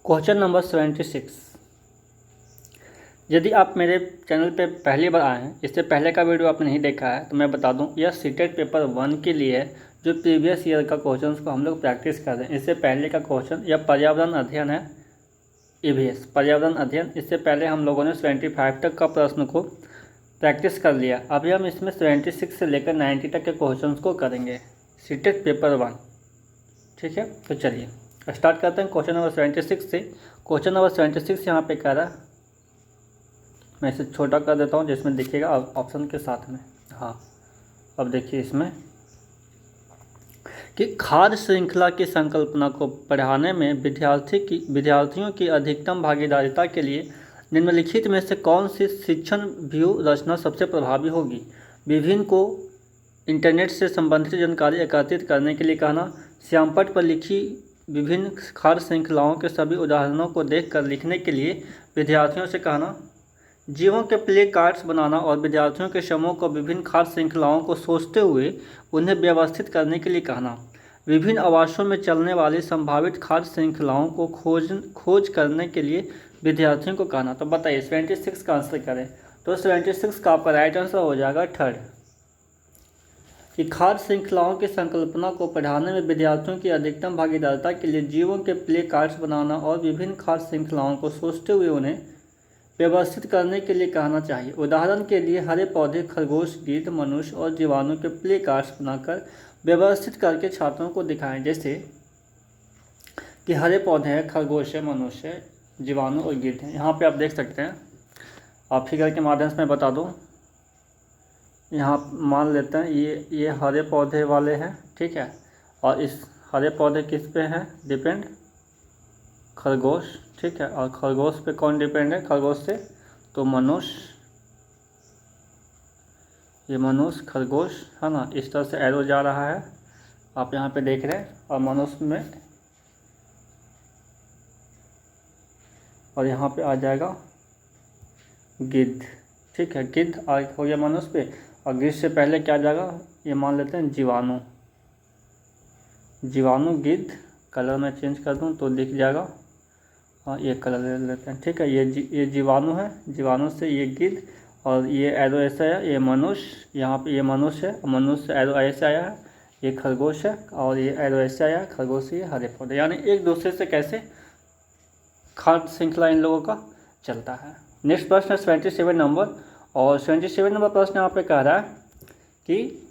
Question number 76। यदि आप मेरे चैनल पे पहली बार आए हैं, इससे पहले का वीडियो आपने नहीं देखा है, तो मैं बता दूं यह सीटेट पेपर 1 के लिए है, जो प्रीवियस ईयर का क्वेश्चन को हम लोग प्रैक्टिस कर रहे हैं। इससे पहले का क्वेश्चन यह पर्यावरण अध्ययन है, ईवीएस पर्यावरण अध्ययन। इससे पहले हम लोगों ने 75 तक का प्रश्न को प्रैक्टिस कर लिया। अभी हम इसमें 76 से लेकर 90 तक के क्वेश्चन को करेंगे, सीटेट पेपर 1। ठीक है, तो चलिए स्टार्ट करते हैं क्वेश्चन नंबर 76 से। क्वेश्चन नंबर 76 यहाँ पे कह रहा, मैं इसे छोटा कर देता हूँ जिसमें दिखेगा ऑप्शन के साथ में। हाँ, अब देखिए इसमें कि खाद्य श्रृंखला की संकल्पना को पढ़ाने में विद्यार्थियों की अधिकतम भागीदारिता के लिए निम्नलिखित में से कौन सी शिक्षण व्यू रचना सबसे प्रभावी होगी। विभिन्न को इंटरनेट से संबंधित जानकारी एकत्रित करने के लिए कहना, श्यामपट्ट पर लिखी विभिन्न खाद्य श्रृंखलाओं के सभी उदाहरणों को देखकर लिखने के लिए विद्यार्थियों से कहना, जीवों के प्ले कार्ड्स बनाना और विद्यार्थियों के समूह को विभिन्न खाद्य श्रृंखलाओं को सोचते हुए उन्हें व्यवस्थित करने के लिए कहना, विभिन्न आवासों में चलने वाली संभावित खाद्य श्रृंखलाओं को खोज करने के लिए विद्यार्थियों को कहना। तो बताइए 76 का आंसर करें, तो 76 का आपका राइट आंसर हो जाएगा थर्ड, कि खाद्य श्रृंखलाओं की संकल्पना को पढ़ाने में विद्यार्थियों की अधिकतम भागीदारिता के लिए जीवों के प्ले कार्ड्स बनाना और विभिन्न खाद्य श्रृंखलाओं को सोचते हुए उन्हें व्यवस्थित करने के लिए कहना चाहिए। उदाहरण के लिए हरे पौधे, खरगोश, गिद्ध, मनुष्य और जीवाणु के प्ले कार्ड्स बनाकर व्यवस्थित करके छात्रों को दिखाएं, जैसे कि हरे पौधे हैं, खरगोश है, मनुष्य है, जीवाणु और गिद्ध हैं। यहाँ पे आप देख सकते हैं, आप फिगर के माध्यम से मैं बता दूँ। यहाँ मान लेते हैं ये हरे पौधे वाले हैं, ठीक है, और इस हरे पौधे किस पे हैं डिपेंड, खरगोश, ठीक है, और खरगोश पे कौन डिपेंड है, खरगोश से तो मनुष्य, ये मनुष्य, खरगोश है ना, इस तरह से एरो जा रहा है, आप यहाँ पे देख रहे हैं, और मनुष्य में, और यहाँ पे आ जाएगा गिद्ध, ठीक है, गिद्ध हो गया मनुष्य पे, और गिद्ध से पहले क्या जाएगा, ये मान लेते हैं जीवाणु, गिद्ध, कलर मैं चेंज कर दूँ तो दिख जाएगा, हाँ ये कलर ले लेते हैं, ठीक है, ये जीवाणु है, जीवाणु से ये गिद्ध, और ये एरो ऐसा है, ये मनुष्य, यहाँ पे ये मनुष्य है, मनुष्य एरो ऐसे आया है, ये खरगोश है, और ये एरो ऐसे आया है, खरगोश से ये हरे पौधे, यानी एक दूसरे से कैसे खाद्य श्रृंखला इन लोगों का चलता है। नेक्स्ट प्रश्न है 77 नंबर, और 77 नंबर प्रश्न यहाँ पे कह रहा है कि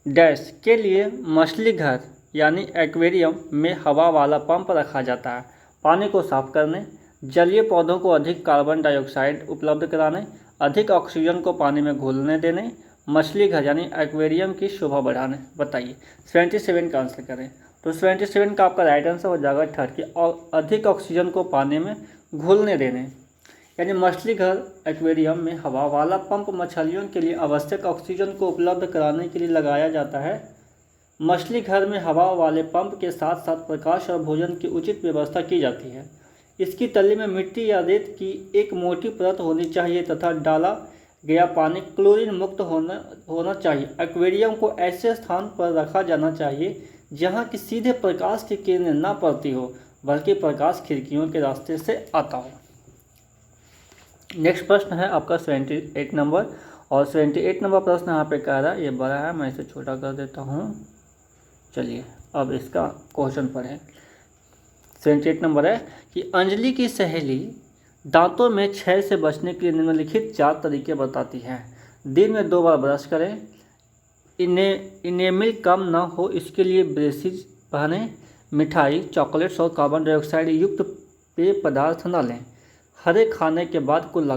डैश के लिए मछली घर यानी एक्वेरियम में हवा वाला पंप रखा जाता है, पानी को साफ करने, जलीय पौधों को अधिक कार्बन डाइऑक्साइड उपलब्ध कराने, अधिक ऑक्सीजन को पानी में घुलने देने, मछली घर यानी एक्वेरियम की शोभा बढ़ाने। बताइए 77 का आंसर करें, तो 77 का आपका राइट आंसर हो जाएगा थर्ड, की अधिक ऑक्सीजन को पानी में घुलने देने, यानी मछली घर एक्वेरियम में हवा वाला पंप मछलियों के लिए आवश्यक ऑक्सीजन को उपलब्ध कराने के लिए लगाया जाता है। मछली घर में हवा वाले पंप के साथ साथ प्रकाश और भोजन की उचित व्यवस्था की जाती है। इसकी तली में मिट्टी या रेत की एक मोटी परत होनी चाहिए तथा डाला गया पानी क्लोरीन मुक्त होना चाहिए। एक्वेरियम को ऐसे स्थान पर रखा जाना चाहिए जहां की सीधे प्रकाश की किरणें न पड़ती हो, बल्कि प्रकाश खिड़कियों के रास्ते से आता हो। नेक्स्ट प्रश्न है आपका 78 नंबर, और 78 नंबर प्रश्न यहाँ पे कह रहा है, ये बड़ा है, मैं इसे छोटा कर देता हूँ। चलिए अब इसका क्वेश्चन पढ़ें। 78 नंबर है कि अंजलि की सहेली दांतों में क्षय से बचने के लिए निम्नलिखित 4 तरीके बताती हैं। दिन में 2 बार ब्रश करें, इनेमिल कम न हो इसके लिए ब्रेसिज पहनें, मिठाई, चॉकलेट्स और कार्बन डाइऑक्साइड युक्त पेय पदार्थ न लें, हर खाने के बाद कुल्ला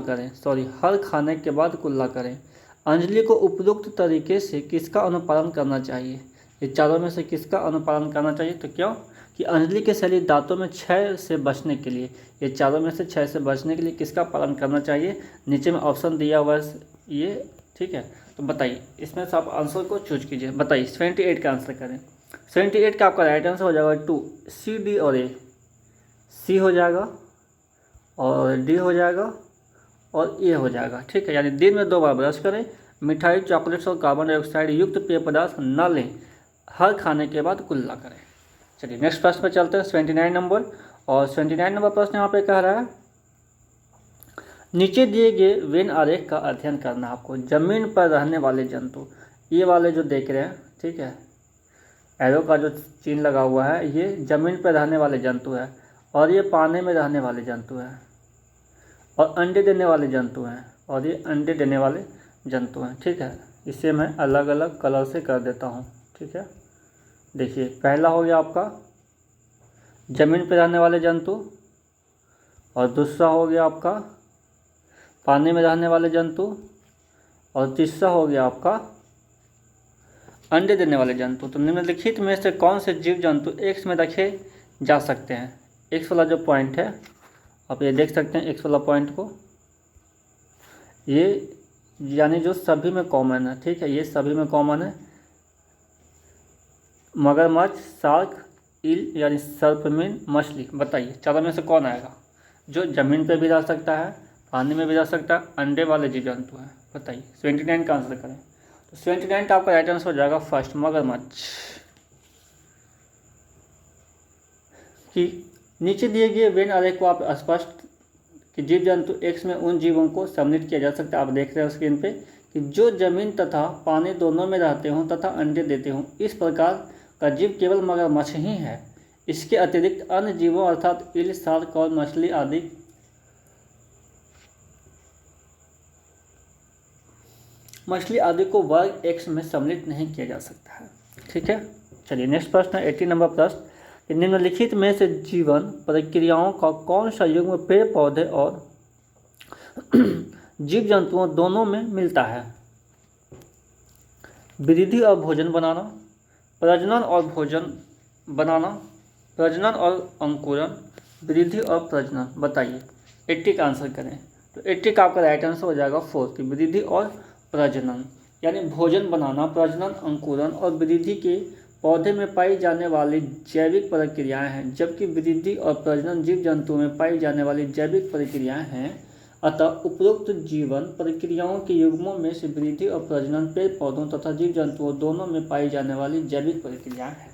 करें। अंजलि को उपयुक्त तरीके से किसका अनुपालन करना चाहिए, ये चारों में से किसका अनुपालन करना चाहिए, तो क्यों कि अंजलि के सहेली दांतों में क्षय से बचने के लिए, ये चारों में से क्षय से बचने के लिए किसका पालन करना चाहिए, नीचे में ऑप्शन दिया हुआ है ये, ठीक है, तो बताइए इसमें से आप आंसर को चूज कीजिए। बताइए 78 का आंसर करें, 78 का आपका राइट आंसर हो जाएगा 2, सी, डी और ए, सी हो जाएगा और डी हो जाएगा और ए हो जाएगा, ठीक है, यानी दिन में 2 बार ब्रश करें, मिठाई, चॉकलेट्स और कार्बन डाइऑक्साइड युक्त पेय पदार्थ न लें, हर खाने के बाद कुल्ला करें। चलिए नेक्स्ट प्रश्न पर चलते हैं 79 नंबर, और 79 नंबर प्रश्न यहाँ पे कह रहा है, नीचे दिए गए वेन आरेख का अध्ययन करना है आपको। जमीन पर रहने वाले जंतु, ये वाले जो देख रहे हैं, ठीक है, एरो का जो चिन्ह लगा हुआ है, ये जमीन पर रहने वाले जंतु है, और ये पानी में रहने वाले जंतु हैं, और अंडे देने वाले जंतु हैं, और ये अंडे देने वाले जंतु हैं। ठीक है, इसे मैं अलग अलग कलर से कर देता हूँ। ठीक है, देखिए पहला हो गया आपका जमीन पर रहने वाले जंतु, और दूसरा हो गया आपका पानी में रहने वाले जंतु, और तीसरा हो गया आपका अंडे देने वाले जंतु। तो निम्नलिखित में से कौन से जीव जंतु एक्स में रखे जा सकते हैं? एक्स वाला जो पॉइंट है आप ये देख सकते हैं, एक्स वाला पॉइंट को, ये यानी जो सभी में कॉमन है। ठीक है, ये सभी में कॉमन है। मगरमच्छ, शार्क, ईल यानी सर्पमीन, मछली। बताइए चारों में से कौन आएगा जो ज़मीन पे भी रह सकता है, पानी में भी रह सकता है, अंडे वाले जीव जंतु हैं? बताइए 79 का आंसर करें। तो 79 का आपका राइट आंसर हो जाएगा फर्स्ट, मगरमच्छ। कि नीचे दिए गए वेन आरेख को आप स्पष्ट कि जीव जंतु एक्स में उन जीवों को सम्मिलित किया जा सकता है। आप देख रहे हैं स्क्रीन पे कि जो जमीन तथा पानी दोनों में रहते हों तथा अंडे देते हों। इस प्रकार का जीव केवल मगरमच्छ ही है। इसके अतिरिक्त अन्य जीवों अर्थात ईल, शार्क और मछली आदि को वर्ग एक्स में सम्मिलित नहीं किया जा सकता है। ठीक है, चलिए नेक्स्ट प्रश्न है 80 नंबर प्रश्न। निम्नलिखित में से जीवन प्रक्रियाओं का कौन सा युग्म पेड़ पौधे और जीव जंतुओं दोनों में मिलता है? वृद्धि और भोजन बनाना, प्रजनन और भोजन बनाना, प्रजनन और अंकुरण, वृद्धि और प्रजनन। बताइए 80 का आंसर करें। तो 80 का आपका राइट आंसर हो जाएगा 4 की वृद्धि और प्रजनन, यानी भोजन बनाना, प्रजनन, अंकुरण और वृद्धि के पौधे में पाई जाने वाली जैविक प्रक्रियाएं हैं, जबकि वृद्धि और प्रजनन जीव जंतुओं में पाई जाने वाली जैविक प्रक्रियाएं हैं। अतः उपरोक्त जीवन प्रक्रियाओं के युग्मों में से वृद्धि और प्रजनन पेड़ पौधों तथा जीव जंतुओं दोनों में पाई जाने वाली जैविक प्रक्रियाएं हैं।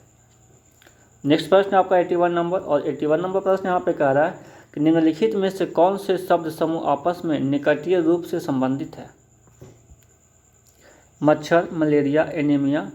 नेक्स्ट प्रश्न आपका 81 नंबर, और 81 नंबर प्रश्न यहाँ पे कह रहा है कि निम्नलिखित में से कौन से शब्द समूह आपस में निकटीय रूप से संबंधित है? मच्छर, मलेरिया, एनीमिया,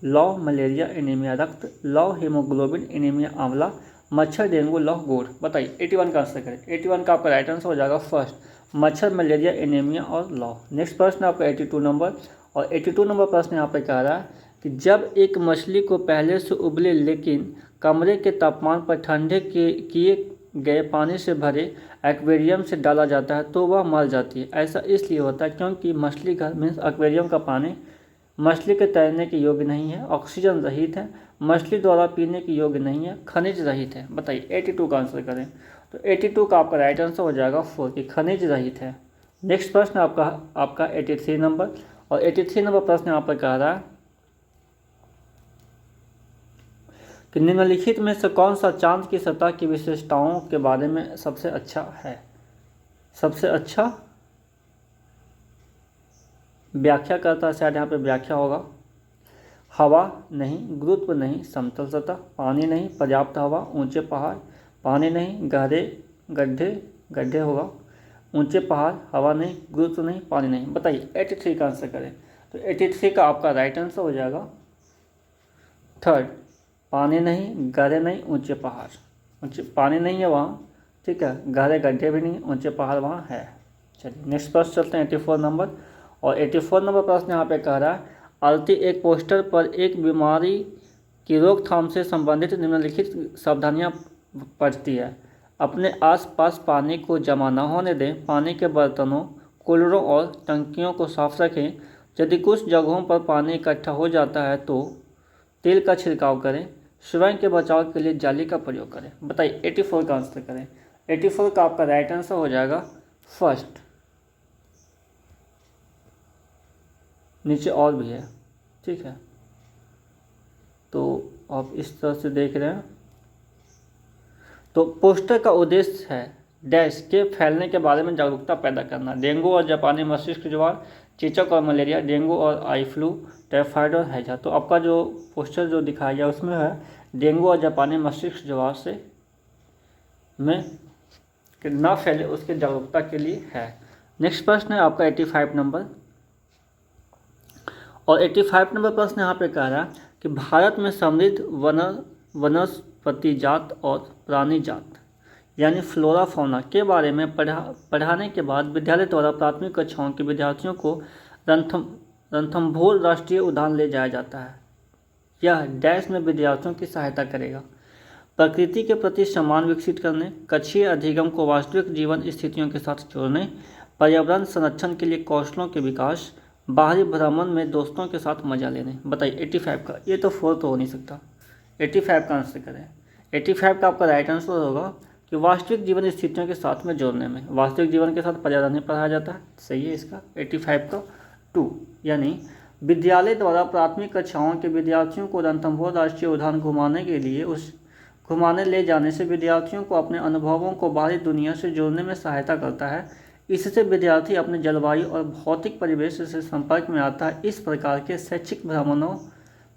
लौ मलेरिया, एनीमिया रक्त, लौ हीमोग्लोबिन, एनीमिया आंवला, मच्छर, डेंगू, लौ गुड़। बताइए 81 का आंसर करें। 81 का आपका राइट आंसर हो जाएगा फर्स्ट, मच्छर, मलेरिया, एनीमिया और लौ। नेक्स्ट प्रश्न आपका 82 नंबर, और 82 नंबर प्रश्न यहाँ पे कह रहा है कि जब एक मछली को पहले से उबले लेकिन कमरे के तापमान पर ठंडे किए गए पानी से भरे एक्वेरियम से डाला जाता है तो वह मर जाती है। ऐसा इसलिए होता है क्योंकि मछली घर मीन्स एक्वेरियम का पानी मछली के तैरने के योग्य नहीं है, ऑक्सीजन रहित है, मछली द्वारा पीने के योग्य नहीं है, खनिज रहित है। बताइए 82 का आंसर करें। तो 82 का आपका राइट आंसर हो जाएगा 4 की खनिज रहित है। नेक्स्ट प्रश्न आपका 83 नंबर, और 83 नंबर प्रश्न यहाँ पर कह रहा है कि निम्नलिखित में से कौन सा चांद की सतह की विशेषताओं के बारे में सबसे अच्छा है? सबसे अच्छा व्याख्या करता है, शायद यहाँ पे व्याख्या होगा। हवा नहीं, गुरुत्व नहीं, समतल सतह, पानी नहीं, पर्याप्त हवा, ऊंचे पहाड़, पानी नहीं, गहरे गड्ढे होगा, ऊंचे पहाड़, हवा नहीं, गुरुत्व नहीं, पानी नहीं। बताइए 83 का आंसर करें। तो 83 का आपका राइट आंसर हो जाएगा थर्ड, पानी नहीं, गहरे नहीं, ऊंचे पहाड़। ऊंचे पानी नहीं है वहाँ, ठीक है, गहरे गड्ढे भी नहीं, ऊंचे पहाड़ वहाँ है। चलिए नेक्स्ट प्रश्न चलते हैं 84 नंबर, और 84 नंबर प्रश्न यहाँ पे कह रहा है आरती एक पोस्टर पर एक बीमारी की रोकथाम से संबंधित निम्नलिखित सावधानियाँ पढ़ती है। अपने आसपास पानी को जमा न होने दें, पानी के बर्तनों, कूलरों और टंकियों को साफ रखें। यदि कुछ जगहों पर पानी इकट्ठा हो जाता है तो तेल का छिड़काव करें। स्वयं के बचाव के लिए जाली का प्रयोग करें। बताइए 84 का आंसर करें। 84 का आपका राइट आंसर हो जाएगा फर्स्ट। नीचे और भी है, ठीक है, तो आप इस तरह से देख रहे हैं। तो पोस्टर का उद्देश्य है डैश के फैलने के बारे में जागरूकता पैदा करना। डेंगू और जापानी मस्तिष्क ज्वर, चेचक और मलेरिया, डेंगू और आई फ्लू, टाइफाइड और हैजा। तो आपका जो पोस्टर जो दिखाया गया उसमें है डेंगू और जापानी मस्तिष्क ज्वर से में कि ना फैले उसके जागरूकता के लिए है। नेक्स्ट प्रश्न है आपका 85 नंबर, और 85 नंबर प्रश्न यहाँ पे कह रहा है कि भारत में समृद्ध वनस्पति जात और प्राणी जात यानी फ्लोरा फौना के बारे में पढ़ाने के बाद विद्यालय द्वारा प्राथमिक कक्षाओं के विद्यार्थियों को रणथंभौर राष्ट्रीय उद्यान ले जाया जाता है। यह डैश में विद्यार्थियों की सहायता करेगा प्रकृति के प्रति सम्मान विकसित करने, कक्षीय अधिगम को वास्तविक जीवन स्थितियों के साथ जोड़ने, पर्यावरण संरक्षण के लिए कौशलों के विकास, बाहरी भ्रमण में दोस्तों के साथ मजा लेने। बताइए 85 का, ये तो 4 तो हो नहीं सकता, 85 का आंसर करें। 85 का आपका राइट आंसर होगा कि वास्तविक जीवन स्थितियों के साथ में जोड़ने में। वास्तविक जीवन के साथ पर्यावरण पढ़ाया जाता है, सही है इसका 85 का 2। यानी विद्यालय द्वारा प्राथमिक कक्षाओं के विद्यार्थियों को रणथंभौर राष्ट्रीय उद्यान घुमाने ले जाने से विद्यार्थियों को अपने अनुभवों को बाहरी दुनिया से जोड़ने में सहायता करता है। इससे विद्यार्थी अपने जलवायु और भौतिक परिवेश से संपर्क में आता है। इस प्रकार के शैक्षिक भ्रमणों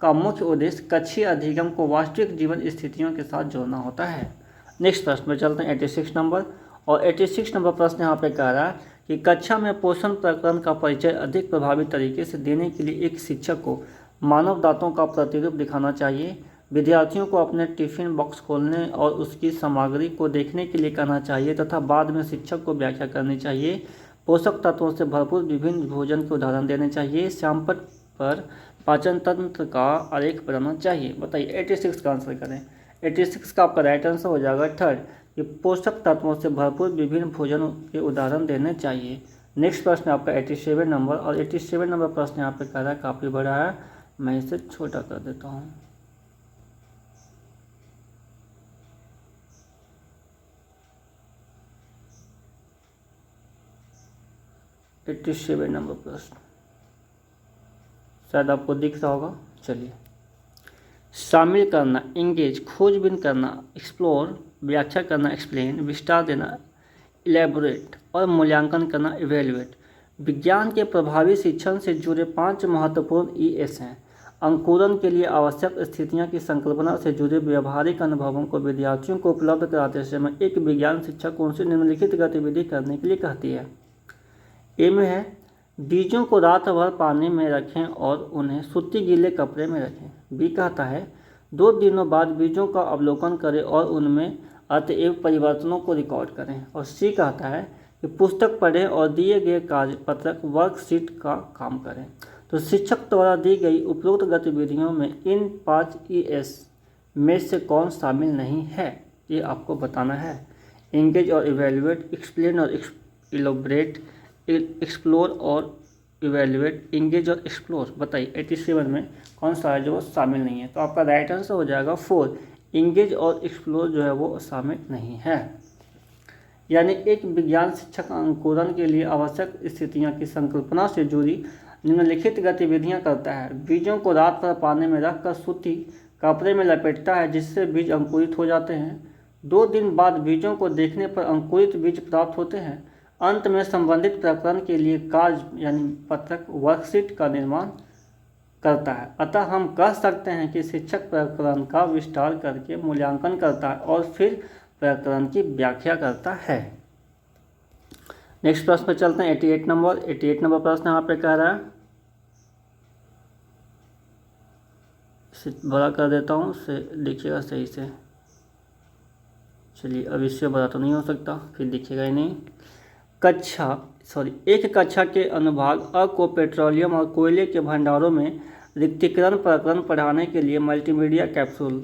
का मुख्य उद्देश्य कक्षीय अधिगम को वास्तविक जीवन स्थितियों के साथ जोड़ना होता है। नेक्स्ट प्रश्न में चलते हैं 86 नंबर, और 86 नंबर प्रश्न यहाँ पे कह रहा है कि कक्षा में पोषण प्रकरण का परिचय अधिक प्रभावी तरीके से देने के लिए एक शिक्षक को मानव दांतों का प्रतिरूप दिखाना चाहिए। विद्यार्थियों को अपने टिफिन बॉक्स खोलने और उसकी सामग्री को देखने के लिए कहना चाहिए तथा बाद में शिक्षक को व्याख्या करनी चाहिए। पोषक तत्वों से भरपूर विभिन्न भोजन के उदाहरण देने चाहिए। श्यामपट्ट पर पाचन तंत्र का आरेख बनाना चाहिए। बताइए 86 का आंसर करें। 86 का आपका राइट आंसर हो जाएगा 3rd, कि पोषक तत्वों से भरपूर विभिन्न भोजन के उदाहरण देने चाहिए। नेक्स्ट प्रश्न आपका 87 नंबर, और 87 नंबर प्रश्न यहाँ पे कह रहा है काफ़ी बड़ा है, मैं इसे छोटा कर देता हूँ। नंबर प्रश्न शायद आपको दिख रहा होगा। चलिए, शामिल करना, इंगेज, खोजबीन करना, एक्सप्लोर, व्याख्या करना, एक्सप्लेन, विस्तार देना, इलेबोरेट, और मूल्यांकन करना, इवेल्युएट। विज्ञान के प्रभावी शिक्षण से जुड़े 5 महत्वपूर्ण ES हैं। अंकुरण के लिए आवश्यक स्थितियां की संकल्पना से जुड़े व्यवहारिक अनुभवों को विद्यार्थियों को उपलब्ध कराते समय एक विज्ञान शिक्षक उनसे निम्नलिखित गतिविधि करने के लिए कहती है। ए में है, बीजों को रात भर पानी में रखें और उन्हें सूती गीले कपड़े में रखें। बी कहता है 2 दिनों बाद बीजों का अवलोकन करें और उनमें अतएव परिवर्तनों को रिकॉर्ड करें। और सी कहता है कि पुस्तक पढ़ें और दिए गए कार्य पत्रक वर्कशीट का काम करें। तो शिक्षक द्वारा दी गई उपरोक्त गतिविधियों में इन 5 ES में से कौन शामिल नहीं है, ये आपको बताना है। इंगेज और इवेल्युएट, एक्सप्लेन और इलोबरेट, एक्सप्लोर और इवेल्युएट, इंगेज और एक्सप्लोर। बताइए 87 में कौन सा है जो वो शामिल नहीं है। तो आपका राइट आंसर हो जाएगा 4, इंगेज और एक्सप्लोर जो है वो शामिल नहीं है। यानी एक विज्ञान शिक्षक अंकुरण के लिए आवश्यक स्थितियां की संकल्पना से जुड़ी निम्नलिखित गतिविधियां करता है। बीजों को रात भर पानी में रखकर सूती कपड़े में लपेटता है जिससे बीज अंकुरित हो जाते हैं। 2 दिन बाद बीजों को देखने पर अंकुरित बीज प्राप्त होते हैं। अंत में संबंधित प्रकरण के लिए कार्य यानी पत्रक वर्कशीट का निर्माण करता है। अतः हम कह सकते हैं कि शिक्षक प्रकरण का विस्तार करके मूल्यांकन करता है और फिर प्रकरण की व्याख्या करता है। नेक्स्ट प्रश्न पर चलते हैं 88 नंबर। 88 नंबर प्रश्न यहाँ पे कह रहा है, इसे बड़ा कर देता हूँ, इसे देखिएगा सही से। चलिए, अब इससे बड़ा तो नहीं हो सकता, फिर दिखेगा ही नहीं। एक कक्षा के अनुभाग अ को पेट्रोलियम और कोयले के भंडारों में रिक्तीकरण प्रकरण पढ़ाने के लिए मल्टीमीडिया कैप्सूल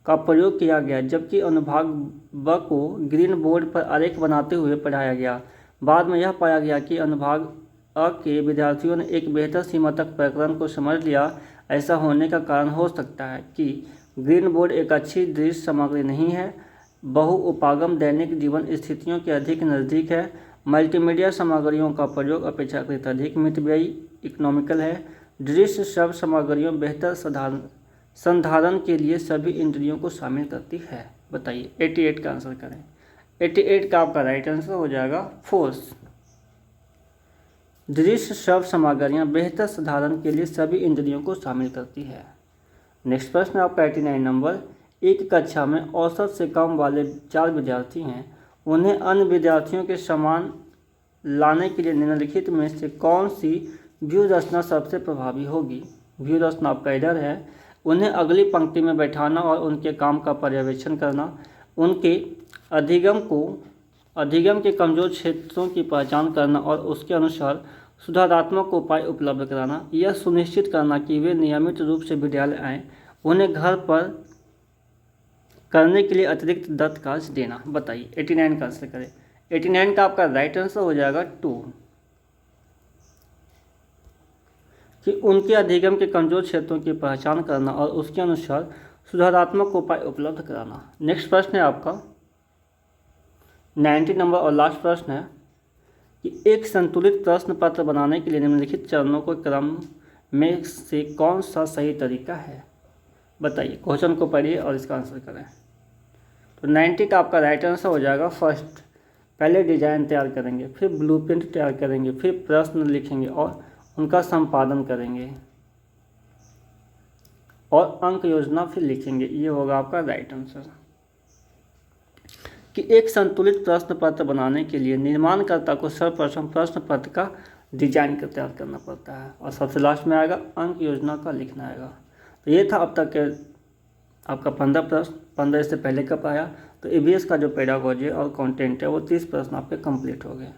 का प्रयोग किया गया, जबकि अनुभाग ब को ग्रीन बोर्ड पर आरेख बनाते हुए पढ़ाया गया। बाद में यह पाया गया कि अनुभाग अ के विद्यार्थियों ने एक बेहतर सीमा तक प्रकरण को समझ लिया। ऐसा होने का कारण हो सकता है कि ग्रीन बोर्ड एक अच्छी दृश्य सामग्री नहीं है, बहुउपागम दैनिक जीवन स्थितियों के अधिक नज़दीक है। मल्टीमीडिया सामग्रियों का प्रयोग अपेक्षाकृत अधिक मितव्ययी इकोनॉमिकल है। दृश्य शब्द सामग्रियों बेहतर संधारण के लिए सभी इंद्रियों को शामिल करती है। बताइए 88 का आंसर करें। 88 का आपका राइट आंसर हो जाएगा 4। दृश्य शब्द सामग्रियाँ बेहतर संधारण के लिए सभी इंद्रियों को शामिल करती है। नेक्स्ट प्रश्न आपका 89 नंबर। एक कक्षा में औसत से कम वाले 4 विद्यार्थी हैं, उन्हें अन्य विद्यार्थियों के समान लाने के लिए निम्नलिखित में से कौन सी व्यूह रचना सबसे प्रभावी होगी। व्यूह रचना आपका इधर है। उन्हें अगली पंक्ति में बैठाना और उनके काम का पर्यवेक्षण करना, उनके अधिगम के कमजोर क्षेत्रों की पहचान करना और उसके अनुसार सुधारात्मक उपाय उपलब्ध कराना, यह सुनिश्चित करना कि वे नियमित रूप से विद्यालय आएँ, उन्हें घर पर करने के लिए अतिरिक्त दत्त कार्य देना। बताइए 89 का आंसर करें। 89 का आपका राइट आंसर हो जाएगा 2, कि उनके अधिगम के कमजोर क्षेत्रों की पहचान करना और उसके अनुसार सुधारात्मक उपाय उपलब्ध कराना। नेक्स्ट प्रश्न है आपका 90 नंबर और लास्ट प्रश्न है कि एक संतुलित प्रश्न पत्र बनाने के लिए निम्नलिखित चरणों को क्रम में से कौन सा सही तरीका है। बताइए, क्वेश्चन को पढ़िए और इसका आंसर करें। तो 90 का आपका राइट आंसर हो जाएगा फर्स्ट, पहले डिजाइन तैयार करेंगे, फिर ब्लूप्रिंट तैयार करेंगे, फिर प्रश्न लिखेंगे और उनका संपादन करेंगे और अंक योजना फिर लिखेंगे। ये होगा आपका राइट आंसर। कि एक संतुलित प्रश्न पत्र बनाने के लिए निर्माणकर्ता को सर्वप्रथम प्रश्न पत्र का डिजाइन का तैयार करना पड़ता है और सबसे लास्ट में आएगा अंक योजना का लिखना आएगा। तो ये था अब तक के आपका 15 प्रश्न। 15 से पहले कब आया, तो ईवीएस का जो पेडागोजी और कंटेंट है वो 30 प्रश्न आपके कंप्लीट हो गए।